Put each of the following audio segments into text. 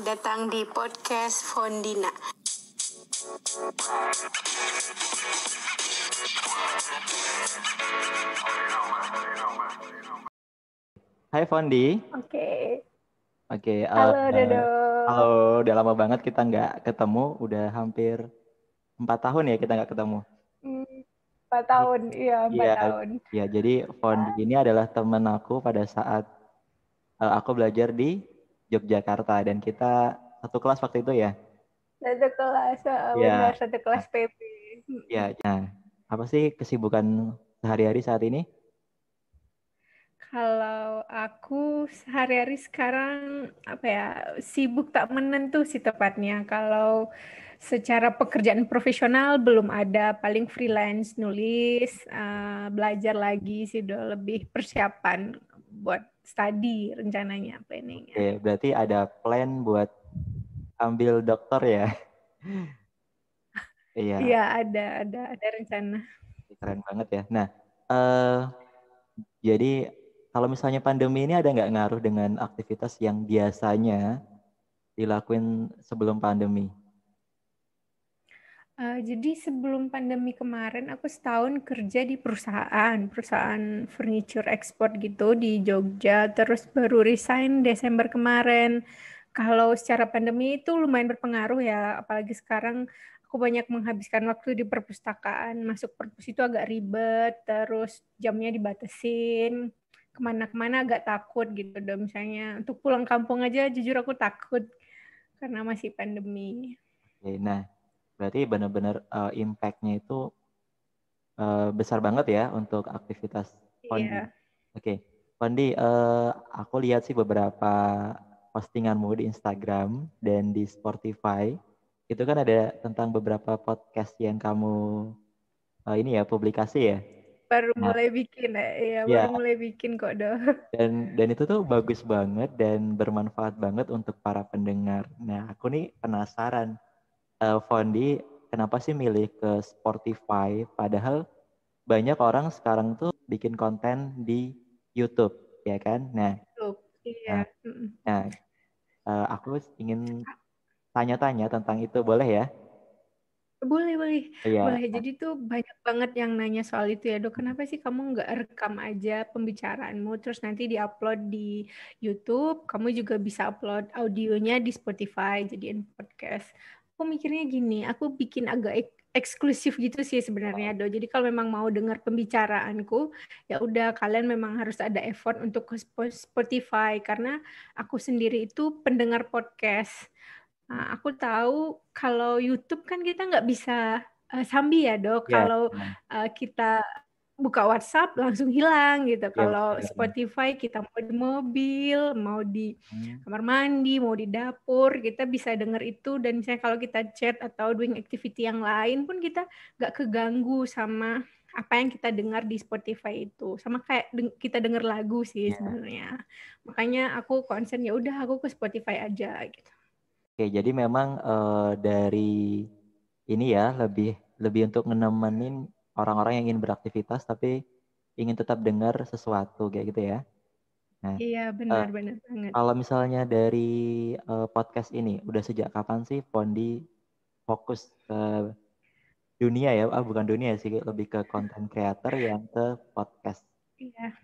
datang di podcast Fondina. Hai Fondi. Oke. Halo Dodo. Halo, udah lama banget kita nggak ketemu, udah hampir 4 tahun ya kita nggak ketemu. 4 tahun, iya 4 Iya, tahun. iya. Jadi Fondi ini adalah temen aku pada saat aku belajar di Yogyakarta dan kita satu kelas waktu itu ya. Satu kelas, benar, Iya. satu kelas PP. Iya. Nah, apa sih kesibukan sehari-hari saat ini? Kalau aku sehari-hari sekarang sibuk tak menentu sih tepatnya. Kalau secara pekerjaan profesional belum ada, paling freelance nulis, belajar lagi sih, udah lebih persiapan buat study rencananya, planningnya. Oke, berarti ada plan buat ambil dokter ya? Iya, Iya, ada rencana. keren banget ya. Nah, eh jadi kalau misalnya pandemi ini ada nggak ngaruh dengan aktivitas yang biasanya dilakuin sebelum pandemi? Jadi sebelum pandemi kemarin aku setahun kerja di perusahaan furniture ekspor gitu di Jogja, terus baru resign Desember kemarin. Kalau secara pandemi itu lumayan berpengaruh ya, apalagi sekarang aku banyak menghabiskan waktu di perpustakaan, masuk perpus itu agak ribet, terus jamnya dibatasin, kemana-kemana agak takut gitu. Dan misalnya untuk pulang kampung aja jujur aku takut karena masih pandemi. Oke, nah, berarti benar-benar impact-nya itu besar banget ya untuk aktivitas Fondi. Iya. Oke, Fondi, aku lihat sih beberapa postinganmu di Instagram dan di Spotify. Itu kan ada tentang beberapa podcast yang kamu ini ya publikasi ya. Baru Nah, mulai bikin ya, baru ya. mulai bikin kok doh. Dan itu tuh bagus banget dan bermanfaat banget untuk para pendengar. Nah, aku nih penasaran, Fondi, kenapa sih milih ke Spotify? Padahal banyak orang sekarang tuh bikin konten di YouTube, ya kan? Nah, Tuh, iya. nah, nah, aku ingin tanya-tanya tentang itu, boleh ya? Boleh, boleh, Iya. boleh. Jadi tuh banyak banget yang nanya soal itu ya, Dok. Kenapa sih kamu nggak rekam aja pembicaraanmu, terus nanti diupload di YouTube, kamu juga bisa upload audionya di Spotify, jadiin podcast. Aku mikirnya gini, aku bikin agak eksklusif gitu sih sebenarnya, Dok. Jadi kalau memang mau dengar pembicaraanku, ya udah kalian memang harus ada effort untuk ke Spotify, karena aku sendiri itu pendengar podcast. Nah, aku tahu kalau YouTube kan kita nggak bisa sambi ya dok. Iya, Kalau kita buka WhatsApp langsung hilang gitu. iya Kalau benar. Spotify kita mau di mobil, mau di Hmm, kamar mandi, mau di dapur, kita bisa denger itu. Dan misalnya kalau kita chat atau doing activity yang lain pun kita nggak keganggu sama apa yang kita dengar di Spotify itu. Sama kayak kita denger lagu sih iya. sebenarnya. Makanya aku concern ya udah aku ke Spotify aja gitu. Oke, jadi memang dari ini ya lebih lebih untuk nemenin orang-orang yang ingin beraktivitas tapi ingin tetap dengar sesuatu kayak gitu ya. Nah, Iya, eh, benar-benar banget. kalau misalnya dari podcast ini, udah sejak kapan sih Fondi fokus ke dunia ya? Ah, bukan dunia sih, lebih ke content creator yang ke podcast. Iya.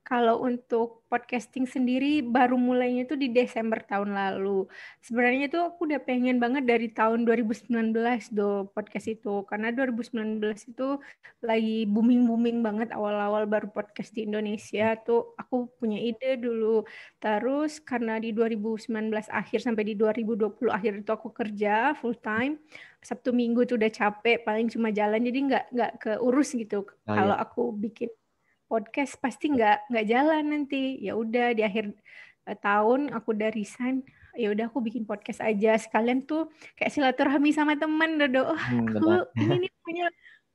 Kalau untuk podcasting sendiri baru mulainya itu di Desember tahun lalu. Sebenarnya itu aku udah pengen banget dari tahun 2019 do podcast itu. Karena 2019 itu lagi booming-booming banget awal-awal baru podcast di Indonesia tuh aku punya ide dulu. Terus karena di 2019 akhir sampai di 2020 akhir itu aku kerja full time. Sabtu Minggu tuh udah capek, paling cuma jalan jadi nggak keurus gitu. Oh ya, Kalau aku bikin podcast pasti nggak jalan nanti. Ya udah di akhir tahun aku udah resign. Ya udah aku bikin podcast aja sekalian tuh kayak silaturahmi sama temen Dodo. Oh, benar. aku ini nih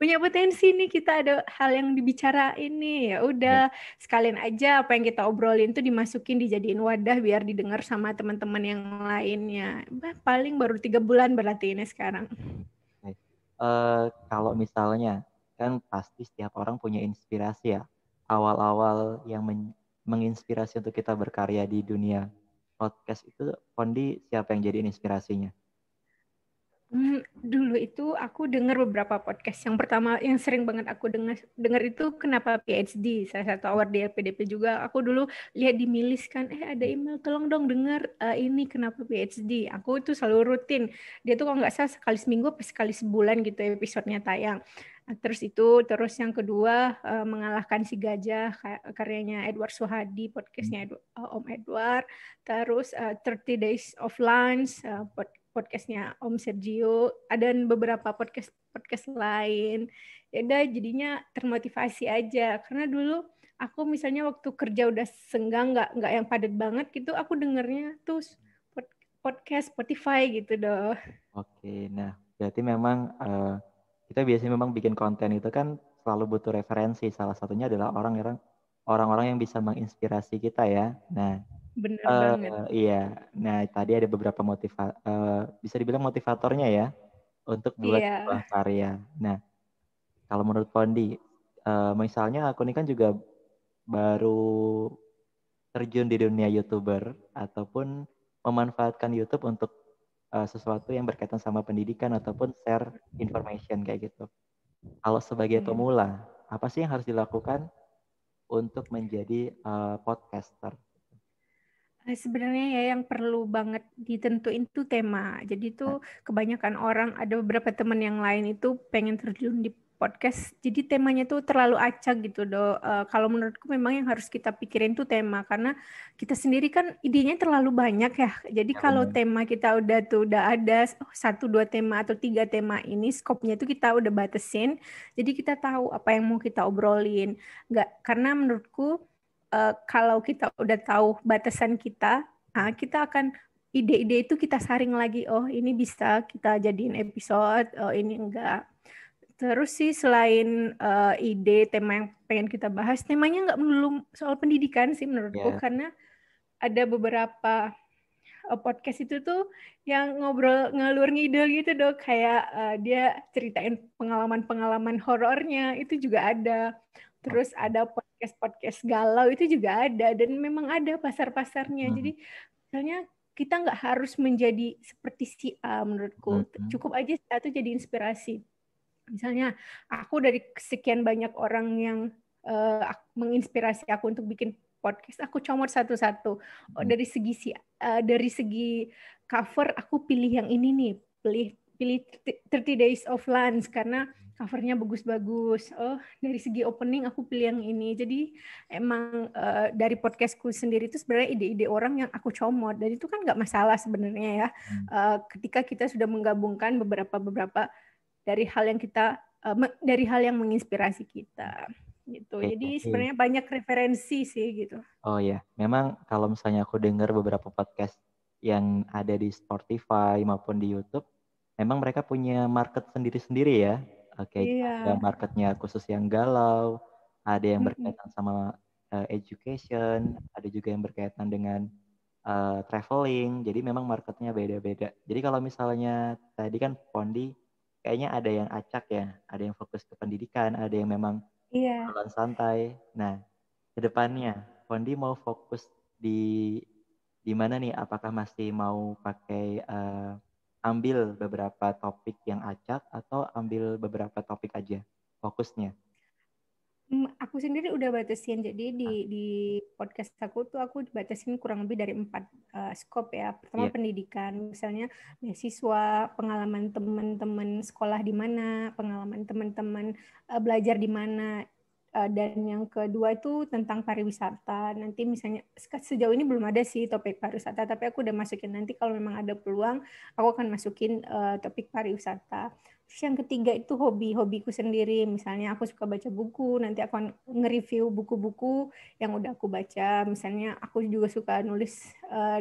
punya potensi nih, kita ada hal yang dibicarain nih. Ya udah sekalian aja apa yang kita obrolin tuh dimasukin dijadiin wadah biar didengar sama teman-teman yang lainnya. Paling baru 3 bulan berarti ini sekarang. Kalau misalnya kan pasti setiap orang punya inspirasi ya. Awal-awal yang menginspirasi untuk kita berkarya di dunia podcast itu Fondi siapa yang jadi inspirasinya? Dulu itu aku dengar beberapa podcast. Yang pertama yang sering banget aku dengar itu Kenapa PhD, salah satu award di LPDP juga. Aku dulu lihat di Milis kan, ada email tolong dong dengar ini Kenapa PhD. Aku itu selalu rutin. Dia tuh kalau nggak salah sekali seminggu apa sekali sebulan gitu episodenya tayang. Terus yang kedua Mengalahkan si Gajah karyanya Edward Suhadi, podcastnya Om Edward. Terus 30 Days of Lunch, podcastnya Om Sergio, ada beberapa podcast podcast lain. Ya udah jadinya termotivasi aja karena dulu aku misalnya waktu kerja udah senggang nggak yang padat banget gitu aku dengernya tuh podcast Spotify gitu doh. Oke, nah berarti memang kita biasanya memang bikin konten itu kan selalu butuh referensi. Salah satunya adalah orang-orang yang bisa menginspirasi kita ya. Nah, Bener banget. iya. Nah, tadi ada beberapa bisa dibilang motivatornya ya untuk buat Iya. sebuah karya. Nah, kalau menurut Pondi, misalnya aku ini kan juga baru terjun di dunia YouTuber ataupun memanfaatkan YouTube untuk sesuatu yang berkaitan sama pendidikan ataupun share information kayak gitu. Kalau sebagai Iya. pemula, apa sih yang harus dilakukan untuk menjadi podcaster? Sebenarnya ya yang perlu banget ditentuin tuh tema. Jadi Nah, tuh kebanyakan orang ada beberapa teman yang lain itu pengen terjun di podcast. Jadi temanya tuh terlalu acak gitu do. Kalau menurutku memang yang harus kita pikirin tuh tema karena kita sendiri kan idenya terlalu banyak ya. Jadi ya kalau benar. tema kita udah ada satu dua tema atau tiga tema ini skopnya tuh kita udah batesin. Jadi kita tahu apa yang mau kita obrolin. Nggak karena menurutku kalau kita udah tahu batasan kita, kita akan ide-ide itu kita saring lagi. Oh, ini bisa kita jadiin episode, oh ini enggak. Terus sih selain ide tema yang pengen kita bahas, temanya nggak melulu soal pendidikan sih menurutku, Ya, karena ada beberapa podcast itu tuh yang ngobrol ngalur ngidul gitu dok, kayak dia ceritain pengalaman-pengalaman horornya itu juga ada. Terus oke. ada podcast-podcast galau itu juga ada dan memang ada pasar-pasarnya. Hmm, Jadi misalnya kita nggak harus menjadi seperti si A menurutku. hmm, Cukup aja satu jadi inspirasi. Misalnya aku dari sekian banyak orang yang menginspirasi aku untuk bikin podcast, aku comot satu-satu. Oh, hmm. dari segi cover aku pilih yang ini nih, pilih pilih 30 Days of Lunch karena covernya bagus-bagus. Oh, dari segi opening aku pilih yang ini. Jadi emang dari podcastku sendiri itu sebenarnya ide-ide orang yang aku comot dan itu kan nggak masalah sebenarnya ya. Hmm. Ketika kita sudah menggabungkan beberapa dari hal yang dari hal yang menginspirasi kita gitu. Oke, Jadi jadi sebenarnya banyak referensi sih gitu. oh ya, memang kalau misalnya aku dengar beberapa podcast yang ada di Spotify maupun di YouTube, memang mereka punya market sendiri-sendiri ya. Oke, ada Iya. marketnya khusus yang galau, ada yang Mm-mm. berkaitan sama education, ada juga yang berkaitan dengan traveling. Jadi memang marketnya beda-beda. Jadi kalau misalnya tadi kan Pondi kayaknya ada yang acak ya, ada yang fokus ke pendidikan, ada yang memang Iya. obrolan santai. Nah, ke depannya, Fondi mau fokus di di mana nih? Apakah masih mau pakai ambil beberapa topik yang acak atau ambil beberapa topik aja fokusnya? Aku sendiri udah batasin. Jadi di Nah, di podcast aku tuh aku batasin kurang lebih dari 4 skop ya. Pertama iya, pendidikan, misalnya beasiswa, pengalaman teman-teman sekolah di mana, pengalaman teman-teman belajar di mana. Dan yang kedua itu tentang pariwisata. Nanti misalnya sejauh ini belum ada sih topik pariwisata, tapi aku udah masukin nanti kalau memang ada peluang, aku akan masukin topik pariwisata. Terus yang ketiga itu hobiku sendiri. Misalnya aku suka baca buku, nanti aku akan nge-review buku-buku yang udah aku baca. Misalnya aku juga suka nulis,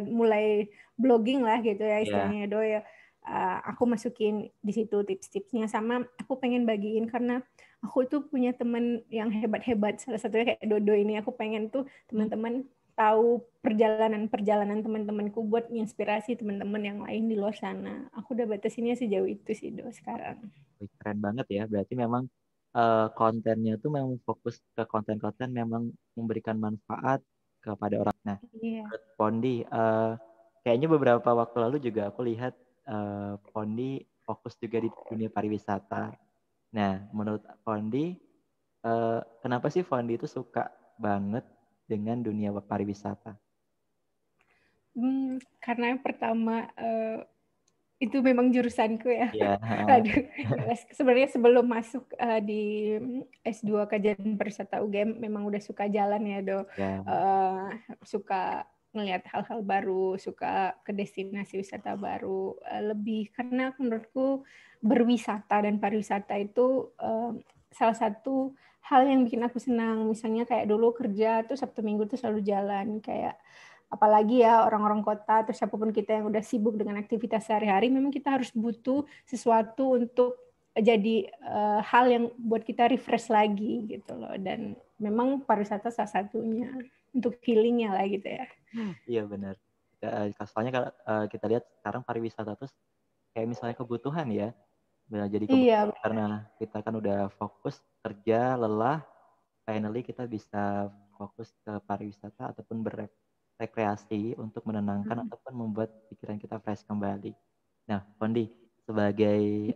mulai blogging lah gitu ya iya, istilahnya do ya. Aku masukin di situ tips-tipsnya sama aku pengen bagiin karena aku tuh punya temen yang hebat-hebat. Salah satunya kayak Dodo ini. Aku pengen tuh hmm, teman-teman tahu perjalanan-perjalanan teman-temanku buat menginspirasi teman-teman yang lain di luar sana. Aku udah batasinnya sejauh itu sih Do sekarang. wih, keren banget ya. Berarti memang kontennya tuh memang fokus ke konten-konten memang memberikan manfaat kepada orang. Nah, Iya. menurut Pondi, kayaknya beberapa waktu lalu juga aku lihat Fondi fokus juga di dunia pariwisata. Nah, menurut Fondi, kenapa sih Fondi itu suka banget dengan dunia pariwisata? Karena yang pertama itu memang jurusanku ya. Ya, Aduh, sebenarnya sebelum masuk di S2 Kajian Pariwisata UGM memang udah suka jalan ya, ya, suka ngelihat hal-hal baru, suka ke destinasi wisata baru, lebih karena menurutku berwisata dan pariwisata itu salah satu hal yang bikin aku senang. Misalnya kayak dulu kerja tuh Sabtu Minggu tuh selalu jalan, kayak apalagi ya orang-orang kota atau siapapun kita yang udah sibuk dengan aktivitas sehari-hari, memang kita harus butuh sesuatu untuk jadi hal yang buat kita refresh lagi gitu loh. Dan memang pariwisata salah satunya untuk healingnya lah gitu ya. iya benar. Soalnya kalau kita lihat sekarang pariwisata tuh kayak misalnya kebutuhan ya. Nah, jadi Iya, kebutuhan karena kita kan udah fokus kerja, lelah, finally kita bisa fokus ke pariwisata ataupun berrekreasi untuk menenangkan ataupun membuat pikiran kita fresh kembali. Nah, Pondi, sebagai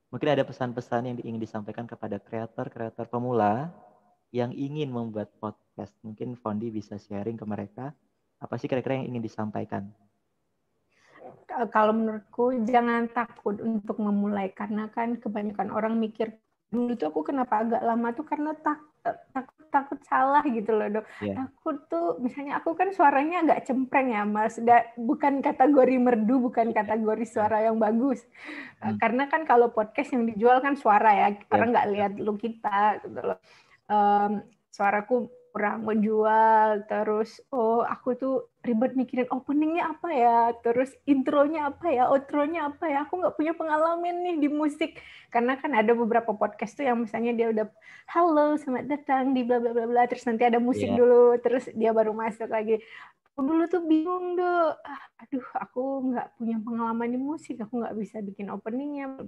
mungkin ada pesan-pesan yang ingin disampaikan kepada kreator-kreator pemula yang ingin membuat podcast. Mungkin Fondi bisa sharing ke mereka apa sih kira-kira yang ingin disampaikan? kalau menurutku jangan takut untuk memulai, karena kan kebanyakan orang mikir dulu tuh aku kenapa agak lama tuh karena takut salah gitu loh, Dok. Yeah. Takut tuh misalnya aku kan suaranya agak cempreng ya, Mas. Bukan kategori merdu, bukan kategori suara yang bagus. Karena kan kalau podcast yang dijual kan suara ya, orang nggak lihat lu kita gitu loh. Suaraku kurang menjual, terus aku tuh ribet mikirin openingnya apa ya, terus intronya apa ya, outronya apa ya, aku nggak punya pengalaman nih di musik. Karena kan ada beberapa podcast tuh yang misalnya dia udah halo selamat datang di bla bla bla bla, terus nanti ada musik dulu, terus dia baru masuk lagi. Aku dulu tuh bingung dong, aduh aku nggak punya pengalaman di musik, aku nggak bisa bikin openingnya.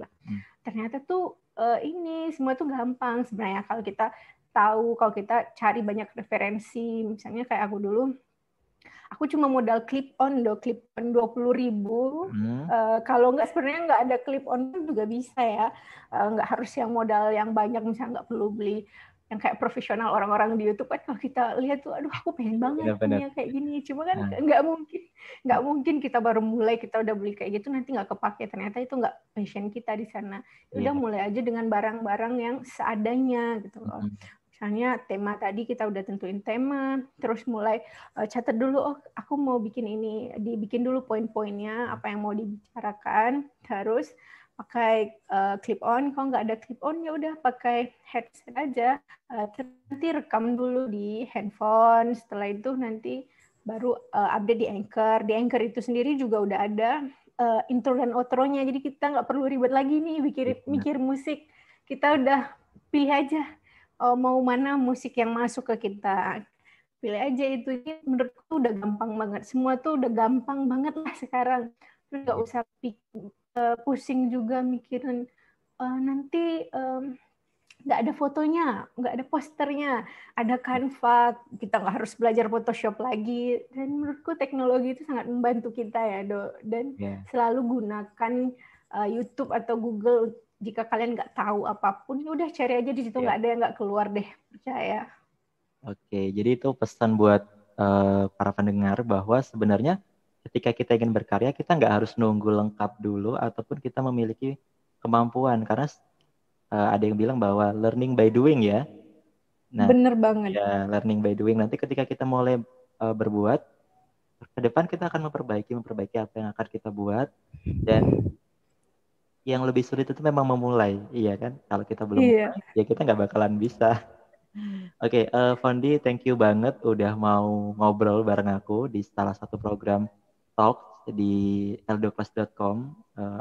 Ternyata tuh ini semua tuh gampang sebenarnya kalau kita tahu, kalau kita cari banyak referensi. Misalnya kayak aku dulu, aku cuma modal clip on 20.000. Kalau nggak sebenarnya nggak ada clip on juga bisa ya, nggak harus yang modal yang banyak, misalnya nggak perlu beli yang kayak profesional orang-orang di YouTube kan. Kalau kita lihat tuh, aduh aku pengen banget punya kayak gini, cuma kan nggak mungkin kita baru mulai kita udah beli kayak gitu, nanti nggak kepake, ternyata itu nggak passion kita di sana. Udah mulai aja dengan barang-barang yang seadanya gitu loh. Misalnya tema tadi kita udah tentuin tema, terus mulai catat dulu, aku mau bikin ini, dibikin dulu poin-poinnya, apa yang mau dibicarakan, terus pakai clip on. Kalau nggak ada clip on ya udah pakai headset aja, nanti rekam dulu di handphone, setelah itu nanti baru update di Anchor. Di Anchor itu sendiri juga udah ada intro dan outro-nya, jadi kita nggak perlu ribet lagi nih mikir musik, kita udah pilih aja mau mana musik yang masuk ke kita, pilih aja itu. Menurutku udah gampang banget, semua tuh udah gampang banget lah sekarang. Terus nggak usah pusing juga mikirin nanti nggak ada fotonya, nggak ada posternya, ada Canva, kita nggak harus belajar Photoshop lagi. Dan menurutku teknologi itu sangat membantu kita ya, dan selalu gunakan YouTube atau Google. Jika kalian nggak tahu apapun, ya udah cari aja di situ, nggak ada yang nggak keluar deh, percaya. Oke, jadi itu pesan buat para pendengar bahwa sebenarnya ketika kita ingin berkarya, kita nggak harus nunggu lengkap dulu ataupun kita memiliki kemampuan, karena ada yang bilang bahwa learning by doing ya. Nah, bener banget. ya learning by doing. Nanti ketika kita mulai berbuat, ke depan kita akan memperbaiki apa yang akan kita buat, dan yang lebih sulit itu memang memulai, iya kan? Kalau kita belum mulai, ya kita nggak bakalan bisa. Oke, Fondi, thank you banget udah mau ngobrol bareng aku di salah satu program talk di eldoclass.com.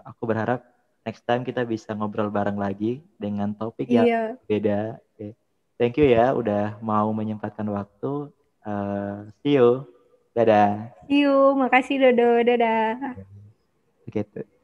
Aku berharap next time kita bisa ngobrol bareng lagi dengan topik yang beda. Okay. Thank you ya udah mau menyempatkan waktu. See you. Dadah. See you, makasih Dodo, dadah. Oke.